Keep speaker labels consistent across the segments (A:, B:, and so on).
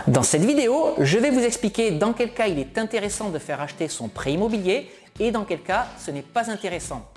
A: Dans cette vidéo, je vais vous expliquer dans quel cas il est intéressant de faire acheter son prêt immobilier et dans quel cas ce n'est pas intéressant.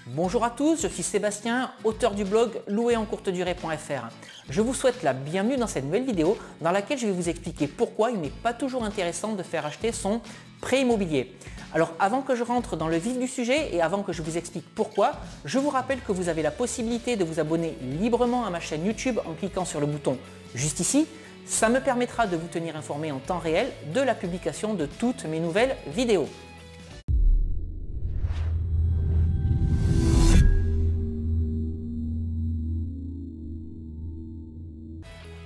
A: Bonjour à tous, je suis Sébastien, auteur du blog louerencourtedurée.fr. Je vous souhaite la bienvenue dans cette nouvelle vidéo dans laquelle je vais vous expliquer pourquoi il n'est pas toujours intéressant de faire acheter son prêt immobilier. Alors avant que je rentre dans le vif du sujet et avant que je vous explique pourquoi, je vous rappelle que vous avez la possibilité de vous abonner librement à ma chaîne YouTube en cliquant sur le bouton juste ici. Ça me permettra de vous tenir informé en temps réel de la publication de toutes mes nouvelles vidéos.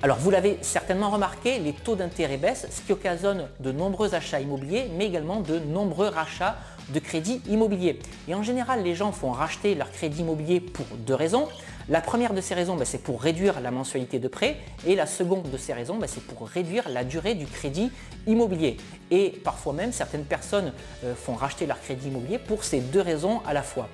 A: Alors vous l'avez certainement remarqué, les taux d'intérêt baissent, ce qui occasionne de nombreux achats immobiliers, mais également de nombreux rachats de crédits immobiliers. Et en général, les gens font racheter leur crédit immobilier pour deux raisons. La première de ces raisons, c'est pour réduire la mensualité de prêt et la seconde de ces raisons, c'est pour réduire la durée du crédit immobilier. Et parfois même, certaines personnes font racheter leur crédit immobilier pour ces deux raisons à la fois.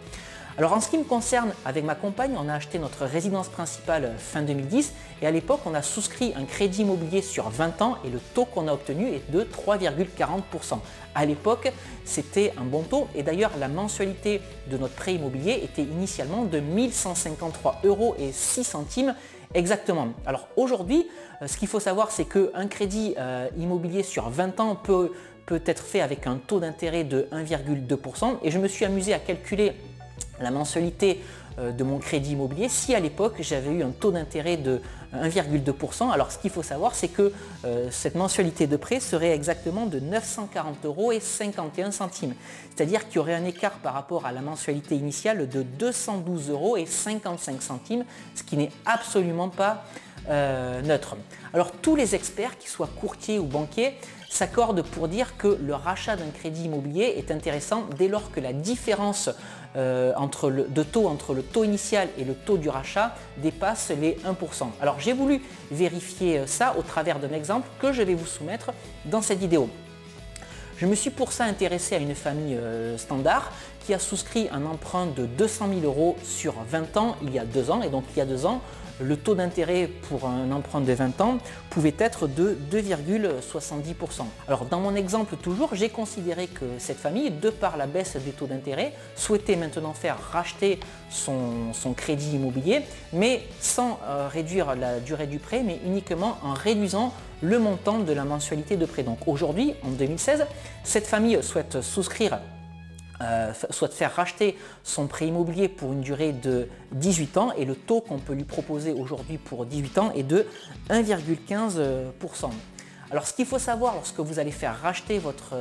A: Alors en ce qui me concerne, avec ma compagne, on a acheté notre résidence principale fin 2010 et à l'époque on a souscrit un crédit immobilier sur 20 ans et le taux qu'on a obtenu est de 3,40%. À l'époque c'était un bon taux et d'ailleurs la mensualité de notre prêt immobilier était initialement de 1 153,06 € exactement. Alors aujourd'hui, ce qu'il faut savoir c'est qu'un crédit immobilier sur 20 ans peut être fait avec un taux d'intérêt de 1,2% et je me suis amusé à calculer la mensualité de mon crédit immobilier si à l'époque j'avais eu un taux d'intérêt de 1,2%. Alors ce qu'il faut savoir c'est que cette mensualité de prêt serait exactement de 940,51 €. C'est-à-dire qu'il y aurait un écart par rapport à la mensualité initiale de 212,55 €, ce qui n'est absolument pas neutre. Alors tous les experts, qu'ils soient courtiers ou banquiers, s'accordent pour dire que le rachat d'un crédit immobilier est intéressant dès lors que la différence entre le taux initial et le taux du rachat dépasse les 1%. Alors j'ai voulu vérifier ça au travers d'un exemple que je vais vous soumettre dans cette vidéo. Je me suis pour ça intéressé à une famille standard qui a souscrit un emprunt de 200 000 € sur 20 ans il y a 2 ans. Et donc il y a 2 ans, le taux d'intérêt pour un emprunt de 20 ans pouvait être de 2,70%. Alors dans mon exemple toujours, j'ai considéré que cette famille, de par la baisse des taux d'intérêt, souhaitait maintenant faire racheter son crédit immobilier, mais sans réduire la durée du prêt, mais uniquement en réduisant le montant de la mensualité de prêt. Donc aujourd'hui, en 2016, cette famille souhaite faire racheter son prêt immobilier pour une durée de 18 ans et le taux qu'on peut lui proposer aujourd'hui pour 18 ans est de 1,15%. Alors ce qu'il faut savoir lorsque vous allez faire racheter votre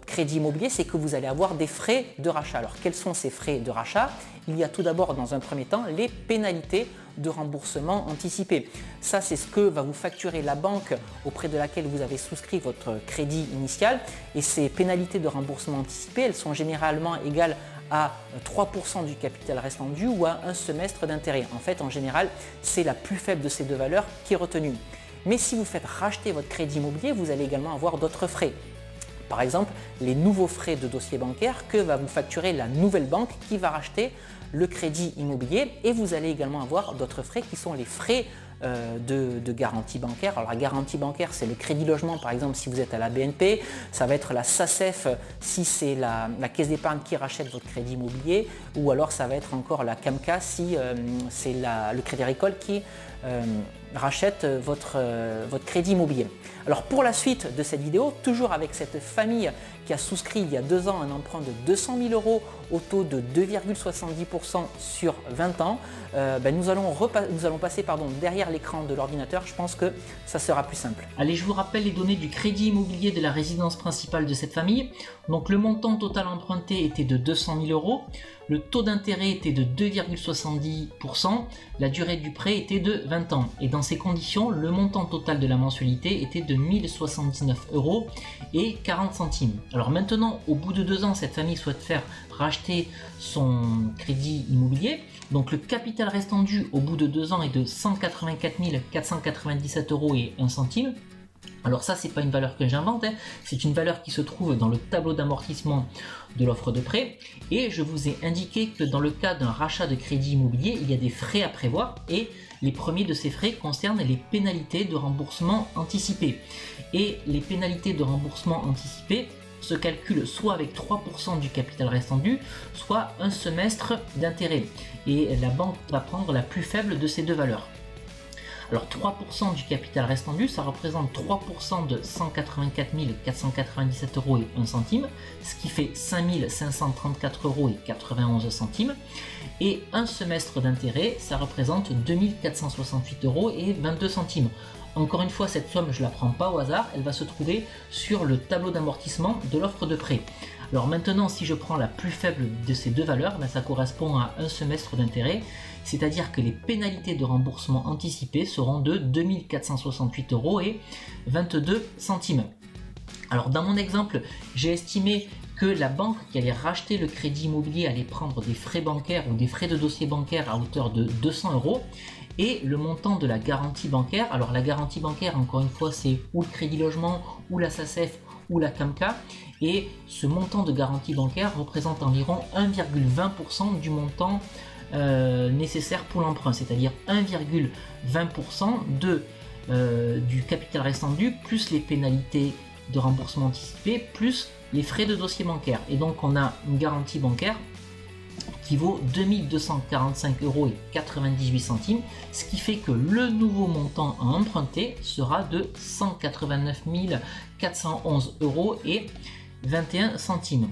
A: crédit immobilier, c'est que vous allez avoir des frais de rachat. Alors quels sont ces frais de rachat? Il y a tout d'abord dans un premier temps les pénalités de remboursement anticipé. Ça c'est ce que va vous facturer la banque auprès de laquelle vous avez souscrit votre crédit initial et ces pénalités de remboursement anticipé, elles sont généralement égales à 3% du capital restant dû ou à un semestre d'intérêt. En fait, en général, c'est la plus faible de ces deux valeurs qui est retenue. Mais si vous faites racheter votre crédit immobilier, vous allez également avoir d'autres frais. Par exemple, les nouveaux frais de dossier bancaire que va vous facturer la nouvelle banque qui va racheter le crédit immobilier et vous allez également avoir d'autres frais qui sont les frais de garantie bancaire. Alors la garantie bancaire, c'est le crédit logement par exemple si vous êtes à la BNP, ça va être la SACEF si c'est la caisse d'épargne qui rachète votre crédit immobilier ou alors ça va être encore la CAMCA si c'est le Crédit Agricole qui rachète votre crédit immobilier. Alors pour la suite de cette vidéo, toujours avec cette famille qui a souscrit il y a 2 ans un emprunt de 200 000 € au taux de 2,70% sur 20 ans, nous allons passer derrière l'écran de l'ordinateur. Je pense que ça sera plus simple.
B: Allez, je vous rappelle les données du crédit immobilier de la résidence principale de cette famille. Donc le montant total emprunté était de 200 000 €, le taux d'intérêt était de 2,70%, la durée du prêt était de 20 ans. Et dans ces conditions, le montant total de la mensualité était de 1 079,40 €. Alors maintenant, au bout de 2 ans, cette famille souhaite faire racheter son crédit immobilier. Donc le capital restant dû au bout de 2 ans est de 184 497,01 €. Alors ça, c'est pas une valeur que j'invente, hein. C'est une valeur qui se trouve dans le tableau d'amortissement de l'offre de prêt. Et je vous ai indiqué que dans le cas d'un rachat de crédit immobilier, il y a des frais à prévoir et les premiers de ces frais concernent les pénalités de remboursement anticipé. Et les pénalités de remboursement anticipé se calculent soit avec 3% du capital restant dû, soit un semestre d'intérêt. Et la banque va prendre la plus faible de ces deux valeurs. Alors 3% du capital restant dû, ça représente 3% de 184 497 euros et 1 centime, ce qui fait 5 534 euros et 91 centimes. Et un semestre d'intérêt, ça représente 2468 euros et 22 centimes. Encore une fois, cette somme, je ne la prends pas au hasard, elle va se trouver sur le tableau d'amortissement de l'offre de prêt. Alors maintenant, si je prends la plus faible de ces deux valeurs, ça correspond à un semestre d'intérêt, c'est-à-dire que les pénalités de remboursement anticipé seront de 2468 euros et 22 centimes. Alors dans mon exemple, j'ai estimé que la banque qui allait racheter le crédit immobilier allait prendre des frais bancaires ou des frais de dossier bancaire à hauteur de 200 euros et le montant de la garantie bancaire. Alors la garantie bancaire, encore une fois, c'est ou le crédit logement, ou la SACEF, ou la CAMCA, et ce montant de garantie bancaire représente environ 1,20% du montant nécessaire pour l'emprunt, c'est-à-dire 1,20% du capital restant dû plus les pénalités de remboursement anticipé plus les frais de dossier bancaire. Et donc on a une garantie bancaire qui vaut 2245 euros et 98 centimes, ce qui fait que le nouveau montant à emprunter sera de 189 411 euros et 21 centimes.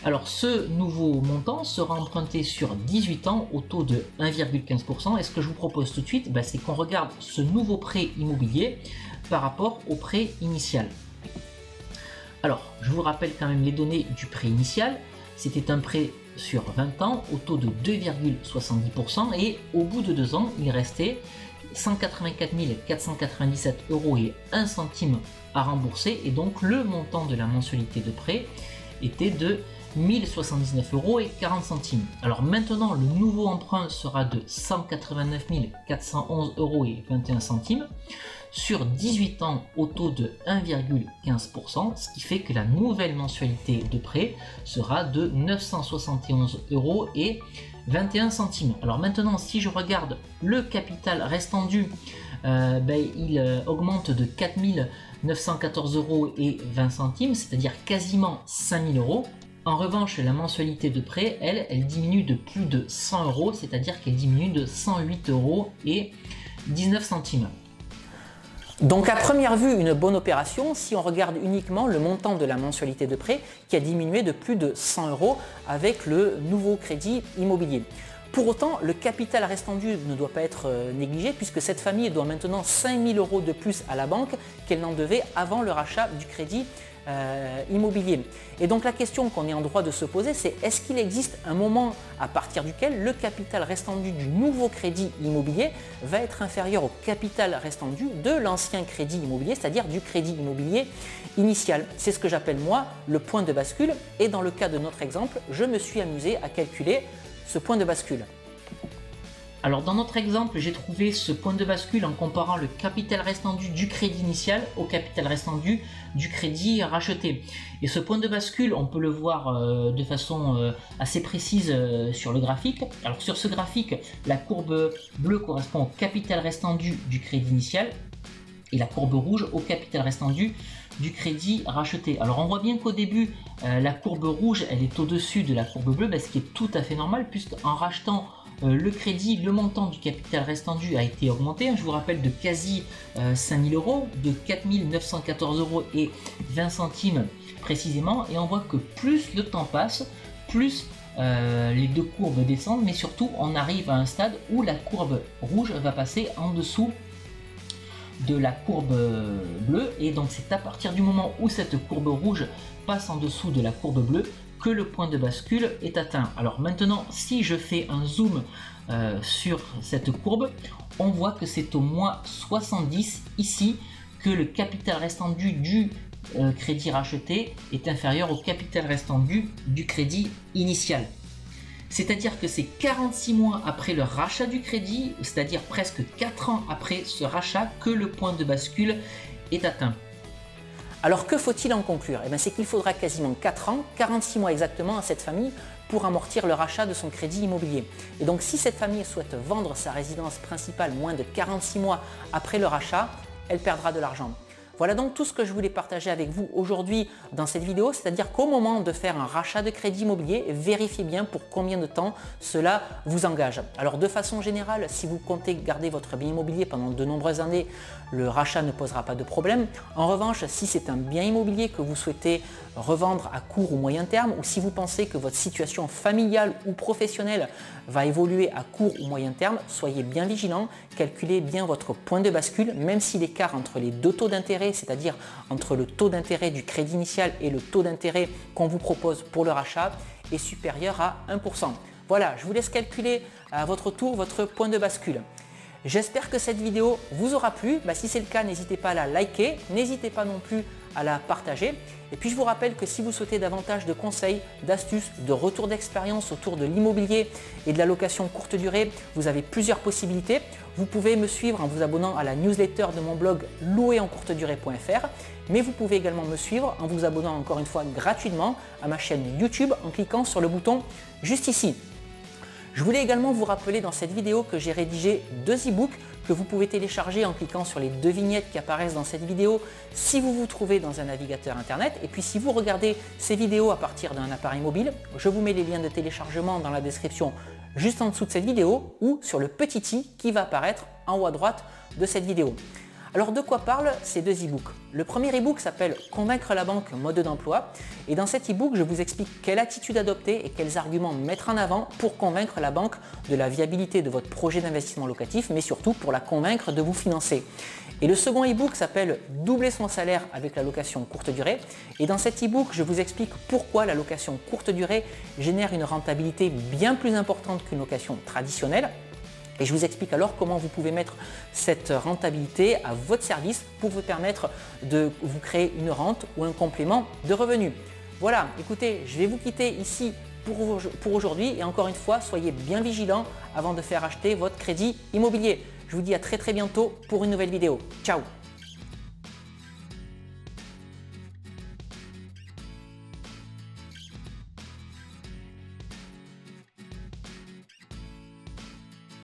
B: Alors ce nouveau montant sera emprunté sur 18 ans au taux de 1,15%, et ce que je vous propose tout de suite, c'est qu'on regarde ce nouveau prêt immobilier par rapport au prêt initial. Alors je vous rappelle quand même les données du prêt initial. C'était un prêt sur 20 ans au taux de 2,70% et au bout de 2 ans il restait 184 497 euros et 1 centime à rembourser, et donc le montant de la mensualité de prêt était de 1079 euros et 40 centimes. Alors maintenant le nouveau emprunt sera de 189 411 euros et 21 centimes sur 18 ans au taux de 1,15%, ce qui fait que la nouvelle mensualité de prêt sera de 971 euros et 21 centimes. Alors maintenant, si je regarde le capital restant dû, il augmente de 4 914 euros et 20 centimes, c'est-à-dire quasiment 5 000 euros. En revanche, la mensualité de prêt, elle diminue de plus de 100 euros, c'est-à-dire qu'elle diminue de 108 euros et 19 centimes.
A: Donc à première vue, une bonne opération si on regarde uniquement le montant de la mensualité de prêt qui a diminué de plus de 100 euros avec le nouveau crédit immobilier. Pour autant, le capital restant dû ne doit pas être négligé puisque cette famille doit maintenant 5 000 euros de plus à la banque qu'elle n'en devait avant le rachat du crédit immobilier. Et donc la question qu'on est en droit de se poser, c'est est-ce qu'il existe un moment à partir duquel le capital restant dû du nouveau crédit immobilier va être inférieur au capital restant dû de l'ancien crédit immobilier, c'est-à-dire du crédit immobilier initial. C'est ce que j'appelle moi le point de bascule, et dans le cas de notre exemple, je me suis amusé à calculer ce point de bascule.
B: Alors dans notre exemple, j'ai trouvé ce point de bascule en comparant le capital restant dû du crédit initial au capital restant dû du crédit racheté. Et ce point de bascule, on peut le voir de façon assez précise sur le graphique. Alors sur ce graphique, la courbe bleue correspond au capital restant dû du crédit initial et la courbe rouge au capital restant dû du crédit racheté. Alors on voit bien qu'au début, la courbe rouge, elle est au-dessus de la courbe bleue, ce qui est tout à fait normal puisqu'en rachetant le crédit, le montant du capital restant dû a été augmenté, je vous rappelle, de quasi 5 000 euros, de 4 914 euros et 20 centimes précisément, et on voit que plus le temps passe, plus les deux courbes descendent, mais surtout on arrive à un stade où la courbe rouge va passer en dessous de la courbe bleue, et donc c'est à partir du moment où cette courbe rouge passe en dessous de la courbe bleue que le point de bascule est atteint. Alors maintenant, si je fais un zoom sur cette courbe, on voit que c'est au mois 70 ici que le capital restant dû du crédit racheté est inférieur au capital restant dû du crédit initial. C'est-à-dire que c'est 46 mois après le rachat du crédit, c'est-à-dire presque 4 ans après ce rachat, que le point de bascule est atteint.
A: Alors que faut-il en conclure? C'est qu'il faudra quasiment 4 ans, 46 mois exactement à cette famille pour amortir le rachat de son crédit immobilier. Et donc si cette famille souhaite vendre sa résidence principale moins de 46 mois après le rachat, elle perdra de l'argent. Voilà donc tout ce que je voulais partager avec vous aujourd'hui dans cette vidéo, c'est-à-dire qu'au moment de faire un rachat de crédit immobilier, vérifiez bien pour combien de temps cela vous engage. Alors de façon générale, si vous comptez garder votre bien immobilier pendant de nombreuses années, le rachat ne posera pas de problème. En revanche, si c'est un bien immobilier que vous souhaitez revendre à court ou moyen terme, ou si vous pensez que votre situation familiale ou professionnelle va évoluer à court ou moyen terme, soyez bien vigilant, calculez bien votre point de bascule, même si l'écart entre les deux taux d'intérêt, c'est-à-dire entre le taux d'intérêt du crédit initial et le taux d'intérêt qu'on vous propose pour le rachat, est supérieur à 1%. Voilà, je vous laisse calculer à votre tour votre point de bascule. J'espère que cette vidéo vous aura plu. Si c'est le cas, n'hésitez pas à la liker, n'hésitez pas non plus à la partager. Et puis je vous rappelle que si vous souhaitez davantage de conseils, d'astuces, de retours d'expérience autour de l'immobilier et de la location courte durée, vous avez plusieurs possibilités. Vous pouvez me suivre en vous abonnant à la newsletter de mon blog louerencourtedurée.fr, mais vous pouvez également me suivre en vous abonnant encore une fois gratuitement à ma chaîne YouTube en cliquant sur le bouton juste ici. Je voulais également vous rappeler dans cette vidéo que j'ai rédigé 2 e-books que vous pouvez télécharger en cliquant sur les 2 vignettes qui apparaissent dans cette vidéo si vous vous trouvez dans un navigateur internet. Et puis si vous regardez ces vidéos à partir d'un appareil mobile, je vous mets les liens de téléchargement dans la description juste en dessous de cette vidéo ou sur le petit i qui va apparaître en haut à droite de cette vidéo. Alors de quoi parlent ces 2 e-books? Le premier e-book s'appelle « Convaincre la banque, mode d'emploi » et dans cet e-book, je vous explique quelle attitude adopter et quels arguments mettre en avant pour convaincre la banque de la viabilité de votre projet d'investissement locatif, mais surtout pour la convaincre de vous financer. Et le second e-book s'appelle « Doubler son salaire avec la location courte durée » et dans cet e-book, je vous explique pourquoi la location courte durée génère une rentabilité bien plus importante qu'une location traditionnelle. Et je vous explique alors comment vous pouvez mettre cette rentabilité à votre service pour vous permettre de vous créer une rente ou un complément de revenus. Voilà, écoutez, je vais vous quitter ici pour aujourd'hui et encore une fois, soyez bien vigilants avant de faire acheter votre crédit immobilier. Je vous dis à très bientôt pour une nouvelle vidéo. Ciao!